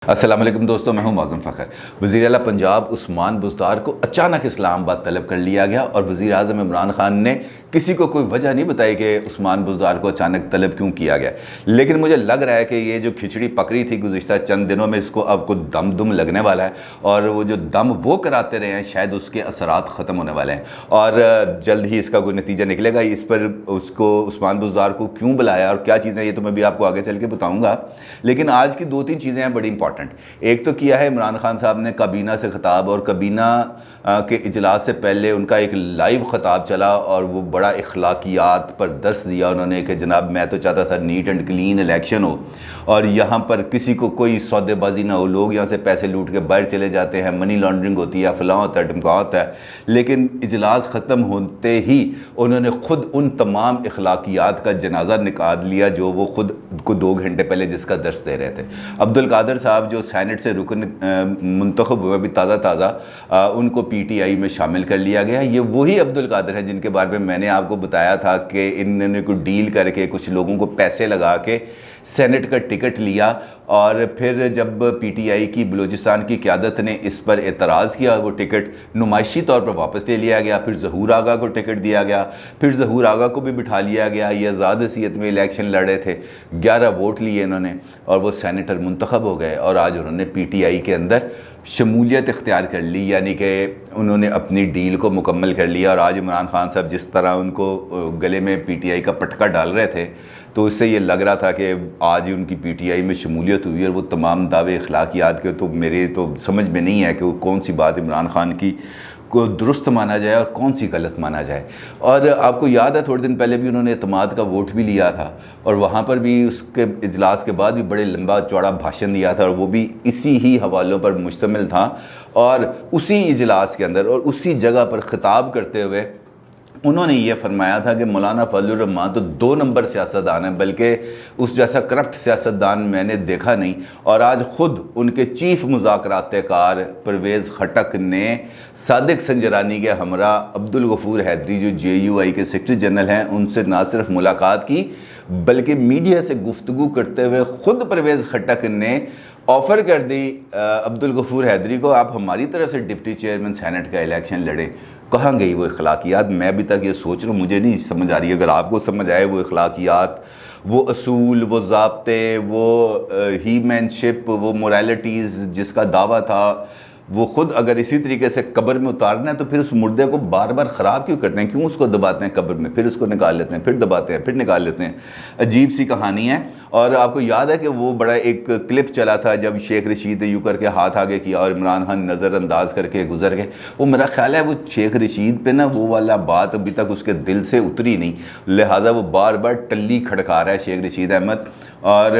السلام علیکم دوستوں، میں ہوں معظم فخر۔ وزیر اعلیٰ پنجاب عثمان بزدار کو اچانک اسلام آباد طلب کر لیا گیا اور وزیر اعظم عمران خان نے کسی کو کوئی وجہ نہیں بتائی کہ عثمان بزدار کو اچانک طلب کیوں کیا گیا، لیکن مجھے لگ رہا ہے کہ یہ جو کھچڑی پکڑی تھی گزشتہ چند دنوں میں، اس کو اب کچھ دم لگنے والا ہے اور وہ جو دم وہ کراتے رہے ہیں شاید اس کے اثرات ختم ہونے والے ہیں اور جلد ہی اس کا کوئی نتیجہ نکلے گا۔ اس پر اس کو عثمان بزدار کو کیوں بلایا اور کیا چیزیں، یہ تو میں بھی آپ کو آگے چل کے بتاؤں گا، لیکن آج کی دو تین چیزیں ہیں بڑی امپورٹنٹ۔ ایک تو کیا ہے عمران خان صاحب نے کابینہ سے خطاب، اور کابینہ کے اجلاس سے پہلے ان کا ایک لائیو خطاب چلا اور وہ بڑا اخلاقیات پر درس دیا انہوں نے کہ جناب میں تو چاہتا تھا نیٹ اینڈ کلین الیکشن ہو اور یہاں پر کسی کو کوئی سودے بازی نہ ہو، لوگ یہاں سے پیسے لوٹ کے باہر چلے جاتے ہیں، منی لانڈرنگ ہوتی ہے، فلاں ہوتا ہے، ڈمکا ہوتا ہے، لیکن اجلاس ختم ہوتے ہی انہوں نے خود ان تمام اخلاقیات کا جنازہ نکال لیا جو وہ خود کو 2 گھنٹے پہلے جس کا درس دے رہے تھے۔ عبدالقادر صاحب جو سینٹ سے رکن منتخب ہوئے بھی تازہ ان کو پی ٹی آئی میں شامل کر لیا گیا۔ یہ وہی عبدالقادر ہیں جن کے بارے میں نے آپ کو بتایا تھا کہ انہوں نے کوئی ڈیل کر کے کچھ لوگوں کو پیسے لگا کے سینٹ کا ٹکٹ لیا، اور پھر جب پی ٹی آئی کی بلوچستان کی قیادت نے اس پر اعتراض کیا، وہ ٹکٹ نمائشی طور پر واپس لے لیا گیا۔ پھر ظہور آغا کو ٹکٹ دیا گیا، پھر ظہور آغا کو بھی بٹھا لیا گیا۔ یہ آزاد حیثیت میں الیکشن لڑ رہے تھے، 11 ووٹ لیے انہوں نے اور وہ سینیٹر منتخب ہو گئے، اور آج انہوں نے پی ٹی آئی کے اندر شمولیت اختیار کر لی، یعنی کہ انہوں نے اپنی ڈیل کو مکمل کر لیا۔ اور آج عمران خان صاحب جس طرح ان کو گلے میں پی ٹی آئی کا پٹکا ڈال رہے تھے، تو اس سے یہ لگ رہا تھا کہ آج ان کی پی ٹی آئی میں شمولیت ہوئی، اور وہ تمام دعوے اخلاقیات کے تو میرے تو سمجھ میں نہیں ہے کہ وہ کون سی بات عمران خان کی کو درست مانا جائے اور کون سی غلط مانا جائے۔ اور آپ کو یاد ہے تھوڑے دن پہلے بھی انہوں نے اعتماد کا ووٹ بھی لیا تھا، اور وہاں پر بھی اس کے اجلاس کے بعد بھی بڑے لمبا چوڑا بھاشن دیا تھا، اور وہ بھی اسی ہی حوالوں پر مشتمل تھا، اور اسی اجلاس کے اندر اور اسی جگہ پر خطاب کرتے ہوئے انہوں نے یہ فرمایا تھا کہ مولانا فضل الرحمان تو 2 نمبر سیاستدان ہیں، بلکہ اس جیسا کرپٹ سیاستدان میں نے دیکھا نہیں۔ اور آج خود ان کے چیف مذاکرات کار پرویز خٹک نے صادق سنجرانی کے ہمراہ عبدالغفور حیدری جو جے یو آئی کے سیکرٹری جنرل ہیں ان سے نہ صرف ملاقات کی بلکہ میڈیا سے گفتگو کرتے ہوئے خود پرویز خٹک نے آفر کر دی عبدالغفور حیدری کو، آپ ہماری طرف سے ڈپٹی چیئرمین سینٹ کا الیکشن لڑیں۔ کہاں گئی وہ اخلاقیات؟ میں ابھی تک یہ سوچ رہا ہوں، مجھے نہیں سمجھ آ رہی۔ اگر آپ کو سمجھ آئے وہ اخلاقیات، وہ اصول، وہ ضابطے، وہ ہی مین شپ، وہ موریلٹیز جس کا دعویٰ تھا، وہ خود اگر اسی طریقے سے قبر میں اتارنا ہے تو پھر اس مردے کو بار بار خراب کیوں کرتے ہیں؟ کیوں اس کو دباتے ہیں قبر میں، پھر اس کو نکال لیتے ہیں، پھر دباتے ہیں، پھر نکال لیتے ہیں؟ عجیب سی کہانی ہے۔ اور آپ کو یاد ہے کہ وہ بڑا ایک کلپ چلا تھا جب شیخ رشید نے یوں کر کے ہاتھ آگے کیا اور عمران خان نظر انداز کر کے گزر گئے۔ وہ میرا خیال ہے وہ شیخ رشید پہ نا وہ والا بات ابھی تک اس کے دل سے اتری نہیں، لہٰذا وہ بار بار ٹلی کھڑکا رہا ہے شیخ رشید احمد، اور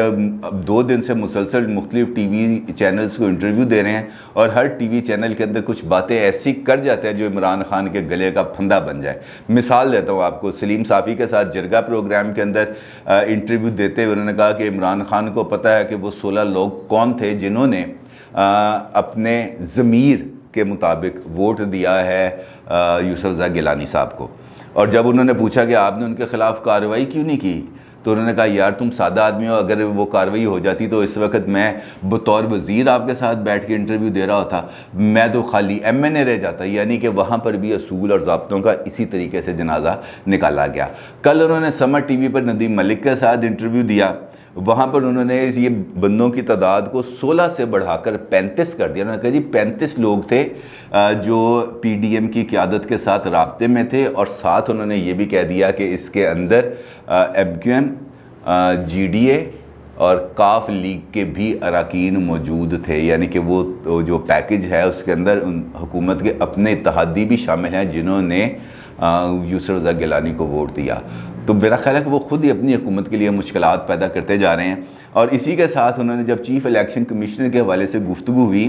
2 دن سے مسلسل مختلف ٹی وی چینلز کو انٹرویو دے رہے ہیں، اور ہر ٹی وی چینل کے اندر کچھ باتیں ایسی کر جاتے ہیں جو عمران خان کے گلے کا پھندا بن جائے۔ مثال دیتا ہوں آپ کو، سلیم صافی کے ساتھ جرگہ پروگرام کے اندر انٹرویو دیتے ہوئے انہوں نے کہا کہ عمران خان کو پتہ ہے کہ وہ 16 لوگ کون تھے جنہوں نے اپنے ضمیر کے مطابق ووٹ دیا ہے یوسف رضا گیلانی صاحب کو، اور جب انہوں نے پوچھا کہ آپ نے ان کے خلاف کارروائی کیوں نہیں کی تو انہوں نے کہا یار تم سادہ آدمی ہو، اگر وہ کارروائی ہو جاتی تو اس وقت میں بطور وزیر آپ کے ساتھ بیٹھ کے انٹرویو دے رہا ہوتا، میں تو خالی ایم این اے رہ جاتا۔ یعنی کہ وہاں پر بھی اصول اور ضابطوں کا اسی طریقے سے جنازہ نکالا گیا۔ کل انہوں نے سمر ٹی وی پر ندیم ملک کے ساتھ انٹرویو دیا، وہاں پر انہوں نے یہ بندوں کی تعداد کو 16 سے بڑھا کر 35 کر دیا۔ انہوں نے کہا جی 35 لوگ تھے جو پی ڈی ایم کی قیادت کے ساتھ رابطے میں تھے، اور ساتھ انہوں نے یہ بھی کہہ دیا کہ اس کے اندر M Q M, G D A اور کاف لیگ کے بھی اراکین موجود تھے، یعنی کہ وہ جو پیکج ہے اس کے اندر حکومت کے اپنے اتحادی بھی شامل ہیں جنہوں نے یوسف رضا گیلانی کو ووٹ دیا۔ تو میرا خیال ہے کہ وہ خود ہی اپنی حکومت کے لیے مشکلات پیدا کرتے جا رہے ہیں۔ اور اسی کے ساتھ انہوں نے جب چیف الیکشن کمشنر کے حوالے سے گفتگو ہوئی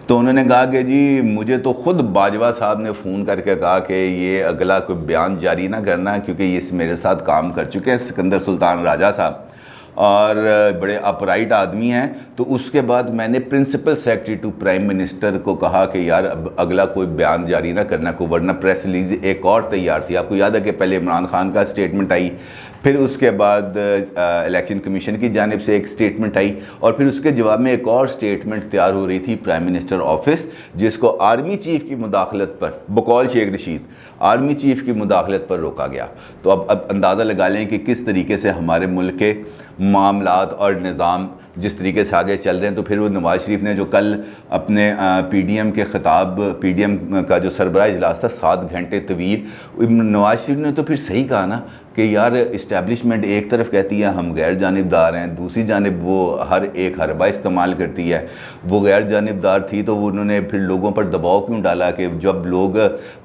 تو انہوں نے کہا کہ جی مجھے تو خود باجوہ صاحب نے فون کر کے کہا کہ یہ اگلا کوئی بیان جاری نہ کرنا کیونکہ یہ میرے ساتھ کام کر چکے ہیں، سکندر سلطان راجہ صاحب، اور بڑے اپرائٹ آدمی ہیں۔ تو اس کے بعد میں نے principal secretary to prime minister کو کہا کہ یار اب اگلا کوئی بیان جاری نہ کرنا کو، ورنہ پریس ریلیز ایک اور تیار تھی۔ آپ کو یاد ہے کہ پہلے عمران خان کا سٹیٹمنٹ آئی، پھر اس کے بعد الیکشن کمیشن کی جانب سے ایک سٹیٹمنٹ آئی، اور پھر اس کے جواب میں ایک اور سٹیٹمنٹ تیار ہو رہی تھی پرائم منسٹر آفس، جس کو آرمی چیف کی مداخلت پر بقول شیخ رشید آرمی چیف کی مداخلت پر روکا گیا۔ تو اب اندازہ لگا لیں کہ کس طریقے سے ہمارے ملک کے معاملات اور نظام جس طریقے سے آگے چل رہے ہیں۔ تو پھر وہ نواز شریف نے جو کل اپنے پی ڈی ایم کے خطاب، پی ڈی ایم کا جو سربراہ اجلاس تھا 7 گھنٹے طویل، نواز شریف نے تو پھر صحیح کہا نا کہ یار اسٹیبلشمنٹ ایک طرف کہتی ہے ہم غیر جانبدار ہیں، دوسری جانب وہ ہر ایک حربہ استعمال کرتی ہے۔ وہ غیر جانبدار تھی تو وہ انہوں نے پھر لوگوں پر دباؤ کیوں ڈالا کہ جب لوگ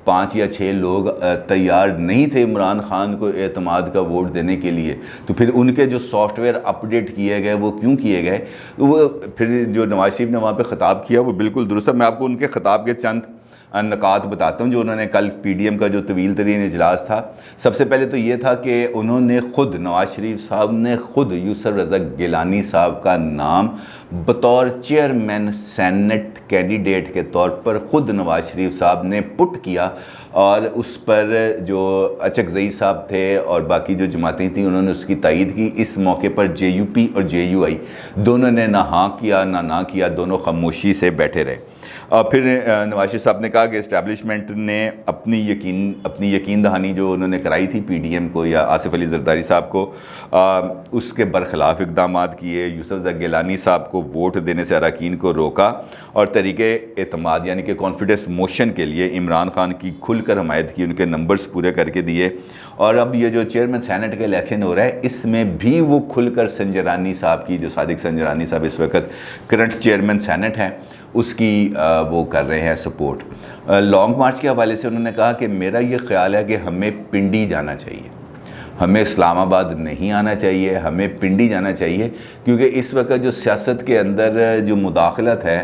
5 یا 6 لوگ تیار نہیں تھے عمران خان کو اعتماد کا ووٹ دینے کے لیے، تو پھر ان کے جو سافٹ ویئر اپڈیٹ کیے گئے وہ کیوں کیے گئے؟ وہ پھر جو نواز شریف نے وہاں پہ خطاب کیا وہ بالکل درست ہے۔ میں آپ کو ان کے خطاب کے چند نکات بتاتا ہوں جو انہوں نے کل پی ڈی ایم کا جو طویل ترین اجلاس تھا۔ سب سے پہلے تو یہ تھا کہ انہوں نے خود، نواز شریف صاحب نے خود یوسف رضا گیلانی صاحب کا نام بطور چیئرمین سینٹ کینڈیڈیٹ کے طور پر خود نواز شریف صاحب نے پٹ کیا، اور اس پر جو اچکزئی صاحب تھے اور باقی جو جماعتیں تھیں انہوں نے اس کی تائید کی۔ اس موقع پر جے یو پی اور جے یو آئی دونوں نے نہ ہاں کیا نہ کیا، دونوں خاموشی سے بیٹھے رہے۔ پھر نواز شریف صاحب نے کہا کہ اسٹیبلشمنٹ نے اپنی یقین دہانی جو انہوں نے کرائی تھی پی ڈی ایم کو یا آصف علی زرداری صاحب کو، اس کے برخلاف اقدامات کیے۔ یوسف رضا گیلانی صاحب کو ووٹ دینے سے اراکین کو روکا، اور طریقے اعتماد یعنی کہ کانفیڈنس موشن کے لیے عمران خان کی کھل کر حمایت کی، ان کے نمبرز پورے کر کے دیے۔ اور اب یہ جو چیئرمین سینٹ کا الیکشن ہو رہا ہے اس میں بھی وہ کھل کر سنجرانی صاحب کی، جو صادق سنجرانی صاحب اس وقت کرنٹ چیئرمین سینٹ ہیں، اس کی وہ کر رہے ہیں سپورٹ۔ لانگ مارچ کے حوالے سے انہوں نے کہا کہ میرا یہ خیال ہے کہ ہمیں پنڈی جانا چاہیے، ہمیں اسلام آباد نہیں آنا چاہیے، ہمیں پنڈی جانا چاہیے، کیونکہ اس وقت جو سیاست کے اندر جو مداخلت ہے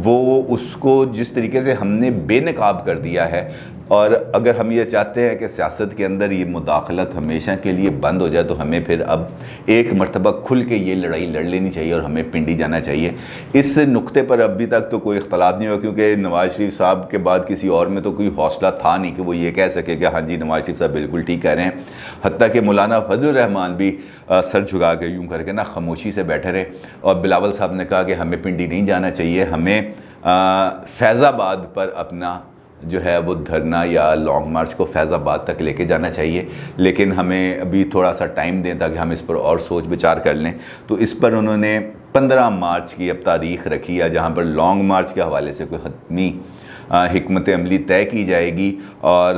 وہ اس کو جس طریقے سے ہم نے بے نقاب کر دیا ہے، اور اگر ہم یہ چاہتے ہیں کہ سیاست کے اندر یہ مداخلت ہمیشہ کے لیے بند ہو جائے تو ہمیں پھر اب ایک مرتبہ کھل کے یہ لڑائی لڑ لینی چاہیے اور ہمیں پنڈی جانا چاہیے۔ اس نقطے پر ابھی تک تو کوئی اختلاف نہیں ہوا، کیونکہ نواز شریف صاحب کے بعد کسی اور میں تو کوئی حوصلہ تھا نہیں کہ وہ یہ کہہ سکے کہ ہاں جی نواز شریف صاحب بالکل ٹھیک کہہ رہے ہیں۔ حتیٰ کہ مولانا فضل الرحمان بھی سر جھکا کے یوں کر کے نا خاموشی سے بیٹھے رہے، اور بلاول صاحب نے کہا کہ ہمیں پنڈی نہیں جانا چاہیے، ہمیں فیض آباد پر اپنا جو ہے وہ دھرنا یا لانگ مارچ کو فیض آباد تک لے کے جانا چاہیے، لیکن ہمیں ابھی تھوڑا سا ٹائم دیں تاکہ ہم اس پر اور سوچ بچار کر لیں۔ تو اس پر انہوں نے 15 مارچ کی اب تاریخ رکھی ہے، جہاں پر لانگ مارچ کے حوالے سے کوئی حتمی حکمت عملی طے کی جائے گی، اور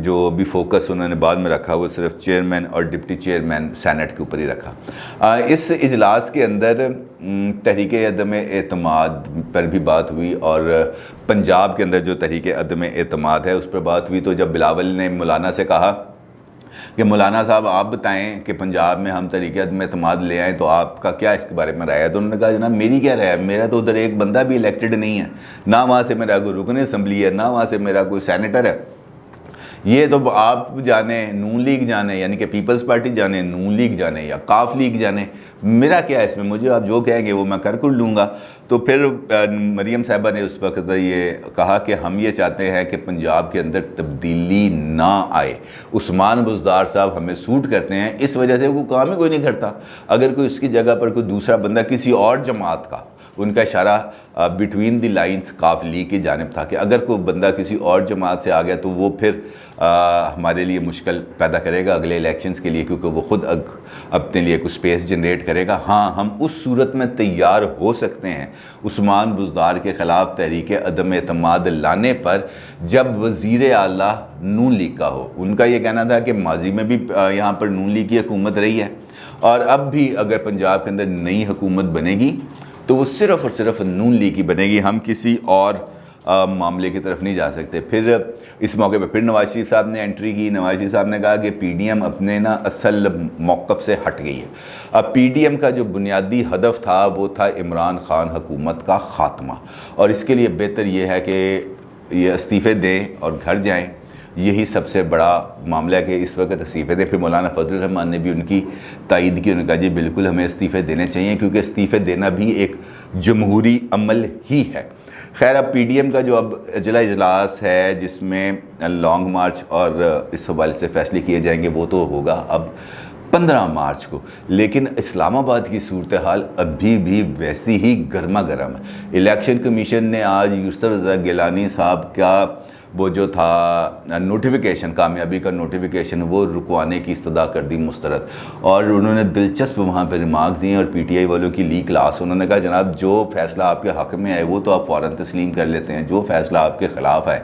جو بھی فوکس انہوں نے بعد میں رکھا وہ صرف چیئرمین اور ڈپٹی چیئرمین سینٹ کے اوپر ہی رکھا۔ اس اجلاس کے اندر تحریک عدم اعتماد پر بھی بات ہوئی، اور پنجاب کے اندر جو تحریک عدم اعتماد ہے اس پر بات ہوئی۔ تو جب بلاول نے مولانا سے کہا کہ مولانا صاحب آپ بتائیں کہ پنجاب میں ہم تحریک عدم اعتماد لے آئیں تو آپ کا کیا اس کے بارے میں رائے ہے، تو انہوں نے کہا جناب میری کیا رائے ہے، میرا تو ادھر ایک بندہ بھی الیکٹڈ نہیں ہے، نہ وہاں سے میرا کوئی رکن اسمبلی ہے، نہ وہاں سے میرا کوئی سینیٹر ہے۔ یہ تو آپ جانیں، نون لیگ جانے یعنی کہ پیپلز پارٹی جانے، نون لیگ جانے یا قاف لیگ جانے، میرا کیا ہے اس میں، مجھے آپ جو کہیں گے وہ میں کر لوں گا۔ تو پھر مریم صاحبہ نے اس وقت یہ کہا کہ ہم یہ چاہتے ہیں کہ پنجاب کے اندر تبدیلی نہ آئے، عثمان بزدار صاحب ہمیں سوٹ کرتے ہیں، اس وجہ سے وہ کام ہی کوئی نہیں کرتا۔ اگر کوئی اس کی جگہ پر کوئی دوسرا بندہ کسی اور جماعت کا، ان کا اشارہ بٹوین دی لائنز قاف لیگ کی جانب تھا کہ اگر کوئی بندہ کسی اور جماعت سے آ گیا تو وہ پھر ہمارے لیے مشکل پیدا کرے گا اگلے الیکشنز کے لیے، کیونکہ وہ خود اپنے لیے کچھ سپیس جنریٹ کرے گا۔ ہاں ہم اس صورت میں تیار ہو سکتے ہیں عثمان بزدار کے خلاف تحریک عدم اعتماد لانے پر جب وزیر اعلیٰ نون لیگ کا ہو۔ ان کا یہ کہنا تھا کہ ماضی میں بھی یہاں پر نون لیگ کی حکومت رہی ہے، اور اب بھی اگر پنجاب کے اندر نئی حکومت بنے گی تو وہ صرف اور صرف نون لیگ کی بنے گی، ہم کسی اور معاملے کی طرف نہیں جا سکتے۔ پھر اس موقع پہ پھر نواز شریف صاحب نے انٹری کی۔ نواز شریف صاحب نے کہا کہ پی ڈی ایم اپنے اصل موقف سے ہٹ گئی ہے۔ اب پی ڈی ایم کا جو بنیادی ہدف تھا وہ تھا عمران خان حکومت کا خاتمہ، اور اس کے لیے بہتر یہ ہے کہ یہ استعفے دیں اور گھر جائیں، یہی سب سے بڑا معاملہ ہے کہ اس وقت استعفے دیں۔ پھر مولانا فضل الرحمان نے بھی ان کی تائید کی، انہوں نے کہا جی بالکل ہمیں استعفے دینے چاہیے، کیونکہ استعفے دینا بھی ایک جمہوری عمل ہی ہے۔ خیر اب پی ڈی ایم کا جو اب اجلا اجلاس ہے جس میں لانگ مارچ اور اس حوالے سے فیصلے کیے جائیں گے وہ تو ہوگا۔ اب 15 مارچ کو، لیکن اسلام آباد کی صورتحال ابھی بھی ویسی ہی گرما گرم ہے۔ الیکشن کمیشن نے آج یوسف رضا گیلانی صاحب کا وہ جو تھا نوٹیفیکیشن، کامیابی کا نوٹیفیکیشن، وہ رکوانے کی استدعا کر دی مسترد، اور انہوں نے دلچسپ وہاں پہ ریمارکس دیے، اور پی ٹی آئی والوں کی لی کلاس، انہوں نے کہا جناب جو فیصلہ آپ کے حق میں ہے وہ تو آپ فوراً تسلیم کر لیتے ہیں، جو فیصلہ آپ کے خلاف ہے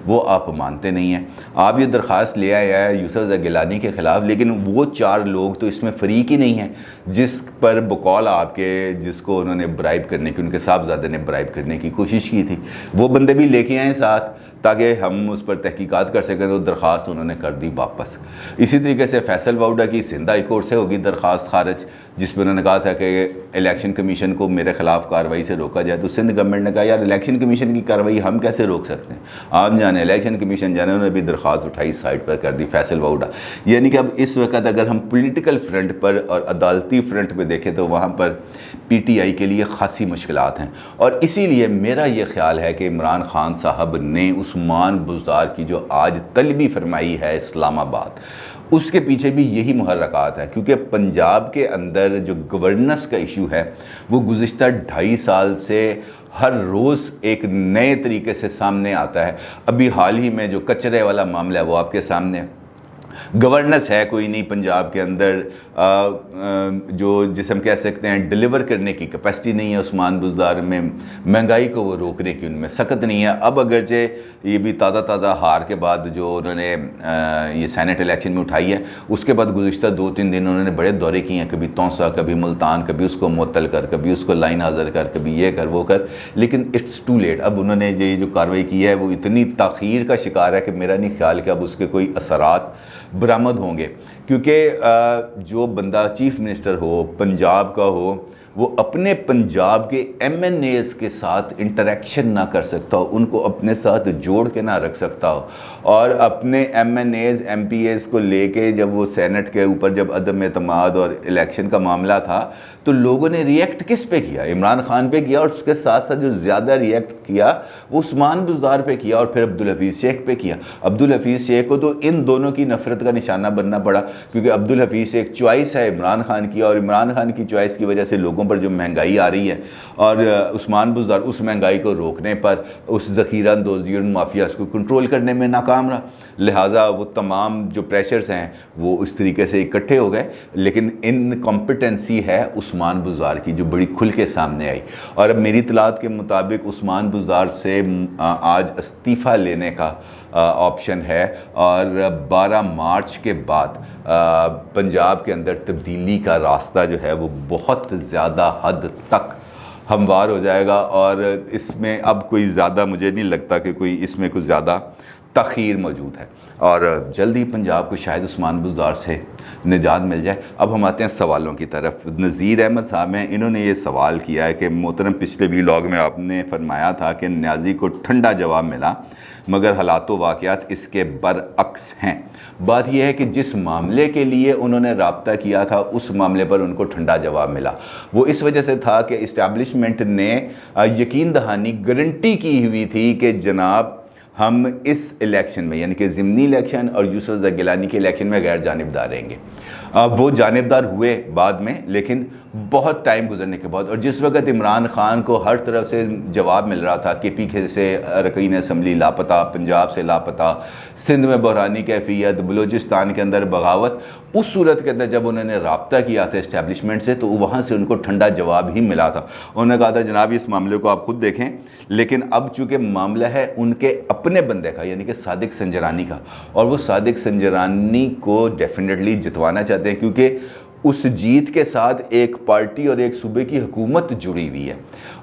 وہ آپ مانتے نہیں ہیں۔ آپ یہ درخواست لے آئے ہیں یوسف رضا گیلانی کے خلاف، لیکن وہ 4 لوگ تو اس میں فریق ہی نہیں ہیں جس پر بقول آپ کے، جس کو انہوں نے برائب کرنے کی، ان کے صاحبزادے نے برائب کرنے کی کوشش کی تھی، وہ بندے بھی لے کے آئیں ساتھ تاکہ ہم اس پر تحقیقات کر سکیں، تو درخواست انہوں نے کر دی واپس۔ اسی طریقے سے فیصل واؤڈا کی سندھ ہائی کورٹ سے ہوگی درخواست خارج، جس پہ انہوں نے کہا تھا کہ الیکشن کمیشن کو میرے خلاف کارروائی سے روکا جائے، تو سندھ گورنمنٹ نے کہا یار الیکشن کمیشن کی کارروائی ہم کیسے روک سکتے ہیں، آپ جانے الیکشن کمیشن جانے، انہوں نے بھی درخواست اٹھائی، سائٹ پر کر دی فیصل واؤڈا۔ یعنی کہ اب اس وقت اگر ہم پولیٹیکل فرنٹ پر اور عدالتی فرنٹ پہ دیکھیں تو وہاں پر پی ٹی آئی کے لیے خاصی مشکلات ہیں، اور اسی لیے میرا یہ خیال ہے کہ عمران خان صاحب نے عثمان بزدار کی جو آج طلبی فرمائی ہے اسلام آباد، اس کے پیچھے بھی یہی محرکات ہیں، کیونکہ پنجاب کے اندر جو گورننس کا ایشو ہے وہ گزشتہ 2.5 سال سے ہر روز ایک نئے طریقے سے سامنے آتا ہے۔ ابھی حال ہی میں جو کچرے والا معاملہ ہے وہ آپ کے سامنے ہے، گورننس ہے کوئی نہیں پنجاب کے اندر، جو جس ہم کہہ سکتے ہیں ڈیلیور کرنے کی کیپیسٹی نہیں ہے عثمان بزدار میں، مہنگائی کو وہ روکنے کی ان میں سخت نہیں ہے۔ اب اگرچہ یہ بھی تازہ ہار کے بعد جو انہوں نے یہ سینٹ الیکشن میں اٹھائی ہے، اس کے بعد گزشتہ 2-3 دن انہوں نے بڑے دورے کیے ہیں، کبھی تونسا، کبھی ملتان، کبھی اس کو معطل کر، کبھی اس کو لائن حاضر کر، کبھی یہ کر وہ کر، لیکن اٹس ٹو لیٹ۔ اب انہوں نے یہ جو کارروائی کی ہے وہ اتنی تاخیر کا شکار ہے کہ میرا نہیں خیال کہ اب اس کے کوئی اثرات برآمد ہوں گے، کیونکہ جو بندہ چیف منسٹر ہو پنجاب کا ہو، وہ اپنے پنجاب کے ایم این ایز کے ساتھ انٹریکشن نہ کر سکتا ہو، ان کو اپنے ساتھ جوڑ کے نہ رکھ سکتا ہو، اور اپنے MNAs MPAs کو لے کے جب وہ سینٹ کے اوپر جب عدم اعتماد اور الیکشن کا معاملہ تھا تو لوگوں نے ریئیکٹ کس پہ کیا؟ عمران خان پہ کیا، اور اس کے ساتھ ساتھ جو زیادہ ریئیکٹ کیا وہ عثمان بزدار پہ کیا، اور پھر عبدالحفیظ شیخ پہ کیا۔ عبدالحفیظ شیخ کو تو ان دونوں کی نفرت کا نشانہ بننا پڑا، کیونکہ عبدالحفیظ شیخ چوائس ہے عمران خان کی، اور عمران خان کی چوائس کی وجہ سے لوگوں پر جو مہنگائی آ رہی ہے، اور عثمان بزدار اس مہنگائی کو روکنے پر، اس ذخیرہ اندوزی اور مافیاز کو کنٹرول کرنے میں ناکام رہا، لہٰذا وہ تمام جو پریشرز ہیں وہ اس طریقے سے اکٹھے ہو گئے، لیکن ان کمپٹنسی ہے عثمان بزدار کی جو بڑی کھل کے سامنے آئی، اور اب میری اطلاعات کے مطابق عثمان بزدار سے آج استعفیٰ لینے کا آپشن ہے، اور 12 مارچ کے بعد پنجاب کے اندر تبدیلی کا راستہ جو ہے وہ بہت زیادہ حد تک ہموار ہو جائے گا، اور اس میں اب کوئی زیادہ مجھے نہیں لگتا کہ کوئی اس میں کوئی زیادہ تاخیر موجود ہے، اور جلدی پنجاب کو شاید عثمان بزدار سے نجات مل جائے۔ اب ہم آتے ہیں سوالوں کی طرف۔ نذیر احمد صاحب ہیں، انہوں نے یہ سوال کیا ہے کہ محترم پچھلے ویلاگ میں آپ نے فرمایا تھا کہ نیازی کو ٹھنڈا جواب ملا، مگر حالات و واقعات اس کے برعکس ہیں۔ بات یہ ہے کہ جس معاملے کے لیے انہوں نے رابطہ کیا تھا اس معاملے پر ان کو ٹھنڈا جواب ملا، وہ اس وجہ سے تھا کہ اسٹیبلشمنٹ نے یقین دہانی گارنٹی کی ہوئی تھی کہ جناب ہم اس الیکشن میں، یعنی کہ ضمنی الیکشن اور یوسف رضا گیلانی کے الیکشن میں غیر جانبدار رہیں گے۔ وہ جانبدار ہوئے بعد میں، لیکن بہت ٹائم گزرنے کے بعد، اور جس وقت عمران خان کو ہر طرف سے جواب مل رہا تھا کہ پی کے سے ارکین اسمبلی لاپتہ، پنجاب سے لاپتہ، سندھ میں بحرانی کیفیت، بلوچستان کے اندر بغاوت، اس صورت کے اندر جب انہوں نے رابطہ کیا تھا اسٹیبلشمنٹ سے تو وہاں سے ان کو ٹھنڈا جواب ہی ملا تھا۔ انہوں نے کہا تھا جناب اس معاملے کو آپ خود دیکھیں، لیکن اب چونکہ معاملہ ہے ان کے اپنے بندے کا، یعنی کہ صادق سنجرانی کا، اور وہ صادق سنجرانی کو ڈیفینیٹلی جتوانا چاہتے ہیں، کیونکہ اس جیت کے ساتھ ایک پارٹی اور ایک صوبے کی حکومت جڑی ہوئی ہے،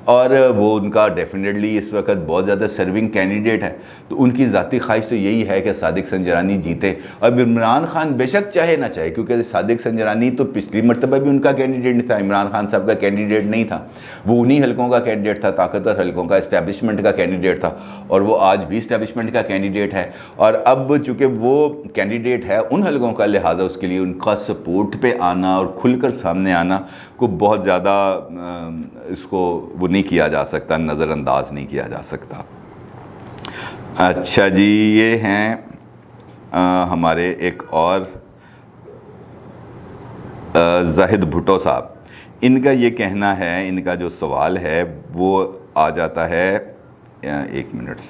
اور وہ ان کا ڈیفینیٹلی اس وقت بہت زیادہ سرونگ کینڈیڈیٹ ہے، تو ان کی ذاتی خواہش تو یہی ہے کہ صادق سنجرانی جیتے، اور عمران خان بے شک چاہے نہ چاہے، کیونکہ صادق سنجرانی تو پچھلی مرتبہ بھی ان کا کینڈیڈیٹ نہیں تھا، عمران خان صاحب کا کینڈیڈیٹ نہیں تھا، وہ انہی حلقوں کا کینڈیڈیٹ تھا، طاقتور حلقوں کا، اسٹیبلشمنٹ کا کینڈیڈیٹ تھا، اور وہ آج بھی اسٹیبلشمنٹ کا کینڈیڈیٹ ہے، اور اب چونکہ وہ کینڈیڈیٹ ہے ان حلقوں کا، لہٰذا اس کے لیے ان کا سپورٹ پہ آنا اور کھل کر سامنے آنا کو بہت زیادہ اس کو وہ نہیں کیا جا سکتا، نظر انداز نہیں کیا جا سکتا۔ اچھا جی، یہ ہیں ہمارے ایک اور زاہد بھٹو صاحب، ان کا یہ کہنا ہے، ان کا جو سوال ہے وہ آ جاتا ہے، ایک منٹ،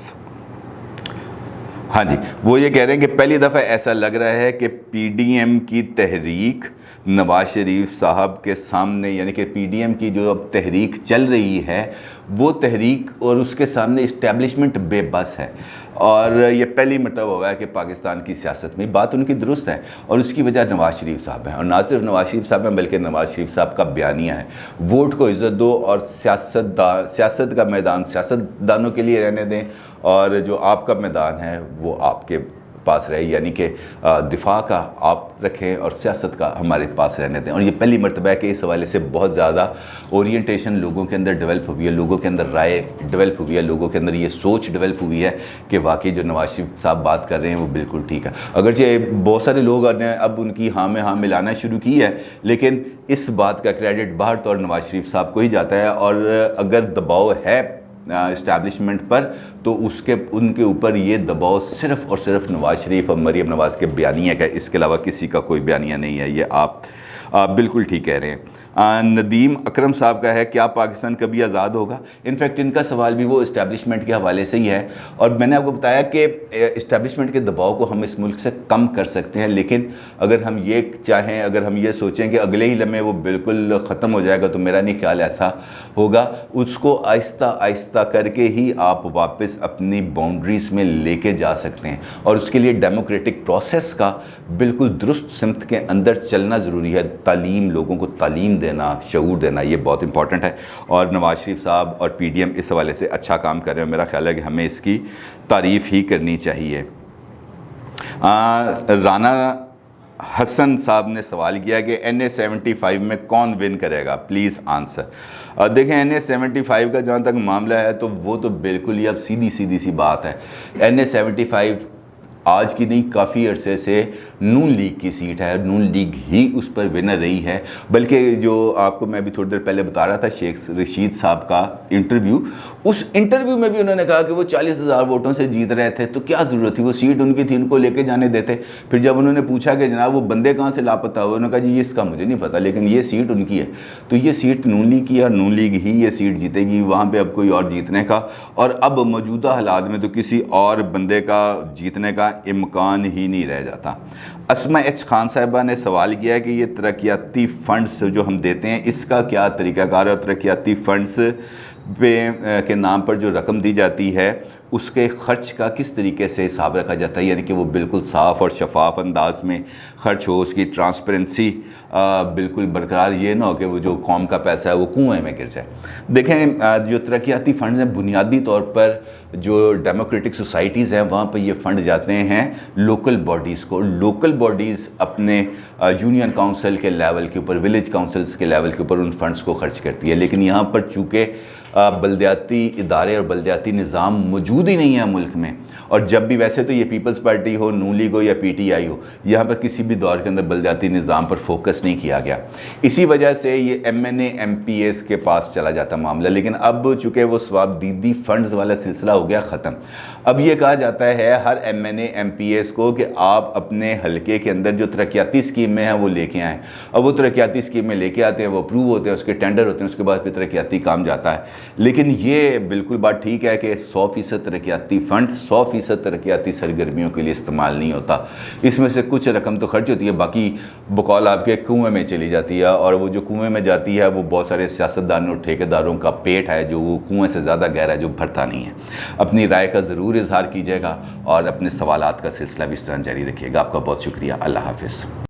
ہاں جی، وہ یہ کہہ رہے ہیں کہ پہلی دفعہ ایسا لگ رہا ہے کہ پی ڈی ایم کی تحریک نواز شریف صاحب کے سامنے، یعنی کہ پی ڈی ایم کی جو اب تحریک چل رہی ہے وہ تحریک اور اس کے سامنے اسٹیبلشمنٹ بے بس ہے، اور یہ پہلی مرتبہ ہوا ہے کہ پاکستان کی سیاست میں بات ان کی درست ہے، اور اس کی وجہ نواز شریف صاحب ہیں، اور نہ صرف نواز شریف صاحب ہیں بلکہ نواز شریف صاحب کا بیانیہ ہے، ووٹ کو عزت دو اور سیاست کا میدان سیاست دانوں کے لیے رہنے دیں، اور جو آپ کا میدان ہے وہ آپ کے پاس رہے، یعنی کہ دفاع کا آپ رکھیں اور سیاست کا ہمارے پاس رہنے دیں۔ اور یہ پہلی مرتبہ ہے کہ اس حوالے سے بہت زیادہ اورینٹیشن لوگوں کے اندر ڈیولپ ہوئی ہے، لوگوں کے اندر رائے ڈیولپ ہوئی ہے، لوگوں کے اندر یہ سوچ ڈیولپ ہوئی ہے کہ واقعی جو نواز شریف صاحب بات کر رہے ہیں وہ بالکل ٹھیک ہے، اگرچہ بہت سارے لوگ نے اب ان کی ہاں میں ہاں ملانا شروع کی ہے، لیکن اس بات کا کریڈٹ باہر طور نواز شریف صاحب کو ہی جاتا ہے، اور اگر دباؤ ہے اسٹیبلشمنٹ پر تو ان کے اوپر یہ دباؤ صرف اور صرف نواز شریف اور مریم نواز کے بیانیہ کا، اس کے علاوہ کسی کا کوئی بیانیہ نہیں ہے۔ یہ آپ بالکل ٹھیک کہہ رہے ہیں۔ ندیم اکرم صاحب کا ہے، کیا پاکستان کبھی آزاد ہوگا؟ انفیکٹ ان کا سوال بھی وہ اسٹیبلشمنٹ کے حوالے سے ہی ہے، اور میں نے آپ کو بتایا کہ اسٹیبلشمنٹ کے دباؤ کو ہم اس ملک سے کم کر سکتے ہیں، لیکن اگر ہم یہ چاہیں، اگر ہم یہ سوچیں کہ اگلے ہی لمحے وہ بالکل ختم ہو جائے گا، تو میرا نہیں خیال ایسا ہوگا۔ اس کو آہستہ آہستہ کر کے ہی آپ واپس اپنی باؤنڈریز میں لے کے جا سکتے ہیں، اور اس کے لیے ڈیموکریٹک پروسیس کا بالکل درست سمت کے اندر چلنا ضروری ہے۔ تعلیم، لوگوں کو تعلیم دینا، شعور دینا، یہ بہت امپورٹنٹ ہے، اور نواز شریف صاحب اور پی ڈی ایم اس حوالے سے اچھا کام کر رہے ہیں، میرا خیال ہے کہ ہمیں اس کی تعریف ہی کرنی چاہیے۔ رانا حسن صاحب نے سوال کیا کہ NA-75 میں کون ون کرے گا، پلیز آنسر۔ دیکھیں NA-75 کا جہاں تک معاملہ ہے تو وہ تو بالکل ہی اب سیدھی سی بات ہے۔ NA-75 آج کی نہیں، کافی عرصے سے نون لیگ کی سیٹ ہے، نون لیگ ہی اس پر ونر رہی ہے، بلکہ جو آپ کو میں بھی تھوڑی دیر پہلے بتا رہا تھا شیخ رشید صاحب کا انٹرویو، اس انٹرویو میں بھی انہوں نے کہا کہ وہ 40,000 ووٹوں سے جیت رہے تھے، تو کیا ضرورت تھی، وہ سیٹ ان کی تھی، ان کو لے کے جانے دیتے۔ پھر جب انہوں نے پوچھا کہ جناب وہ بندے کہاں سے لاپتہ ہوئے، انہوں نے کہا جی اس کا مجھے نہیں پتا، لیکن یہ سیٹ ان کی ہے، تو یہ سیٹ نون لیگ کی ہے، اور نون لیگ ہی یہ سیٹ جیتے گی، وہاں پہ اب کوئی اور جیتنے کا، اور اب موجودہ حالات میں تو کسی اور بندے کا جیتنے کا امکان ہی نہیں رہ جاتا۔ اسماء ایچ خان صاحبہ نے سوال کیا ہے کہ یہ ترقیاتی فنڈز جو ہم دیتے ہیں اس کا کیا طریقہ کار ہے، اور ترقیاتی فنڈز کے نام پر جو رقم دی جاتی ہے اس کے خرچ کا کس طریقے سے حساب رکھا جاتا ہے، یعنی کہ وہ بالکل صاف اور شفاف انداز میں خرچ ہو، اس کی ٹرانسپیرنسی بالکل برقرار، یہ نہ ہو کہ وہ جو قوم کا پیسہ ہے وہ کنویں میں گر جائے۔ دیکھیں جو ترقیاتی فنڈز ہیں بنیادی طور پر جو ڈیموکریٹک سوسائٹیز ہیں وہاں پہ یہ فنڈ جاتے ہیں لوکل باڈیز کو، لوکل باڈیز اپنے یونین کاؤنسل کے لیول کے اوپر، ولیج کاؤنسلز کے لیول کے اوپر ان فنڈز کو خرچ کرتی ہے، لیکن یہاں پر چونکہ بلدیاتی ادارے اور بلدیاتی نظام موجود ہی نہیں ہے ملک میں، اور جب بھی ویسے تو یہ پیپلز پارٹی ہو، نون لیگ ہو یا پی ٹی آئی ہو، یہاں پر کسی بھی دور کے اندر بلدیاتی نظام پر فوکس نہیں کیا گیا، اسی وجہ سے یہ MNA MPAs کے پاس چلا جاتا معاملہ۔ لیکن اب چونکہ وہ ثواب دیدی فنڈز والا سلسلہ ہو گیا ختم، اب یہ کہا جاتا ہے ہر MNA MPAs کو کہ آپ اپنے حلقے کے اندر جو ترقیاتی اسکیمیں ہیں وہ لے کے آئیں، اور وہ ترقیاتی اسکیمیں لے کے آتے ہیں، وہ اپروو ہوتے ہیں، اس کے ٹینڈر ہوتے ہیں، اس کے بعد پھر ترقیاتی کام جاتا ہے۔ لیکن یہ بالکل بات ٹھیک ہے کہ 100% ترقیاتی فنڈ 100% ترقیاتی سرگرمیوں کے لیے استعمال نہیں ہوتا، اس میں سے کچھ رقم تو خرچ ہوتی ہے، باقی بقول آپ کے کنویں میں چلی جاتی ہے، اور وہ جو کنویں میں جاتی ہے وہ بہت سارے سیاستدانوں اور ٹھیکیداروں کا پیٹ ہے جو وہ کنویں سے زیادہ گہرا ہے، جو بھرتا نہیں ہے۔ اپنی رائے کا ضرور اظہار کیجیے گا، اور اپنے سوالات کا سلسلہ بھی اس طرح جاری رکھیے گا۔ آپ کا بہت شکریہ، اللہ حافظ۔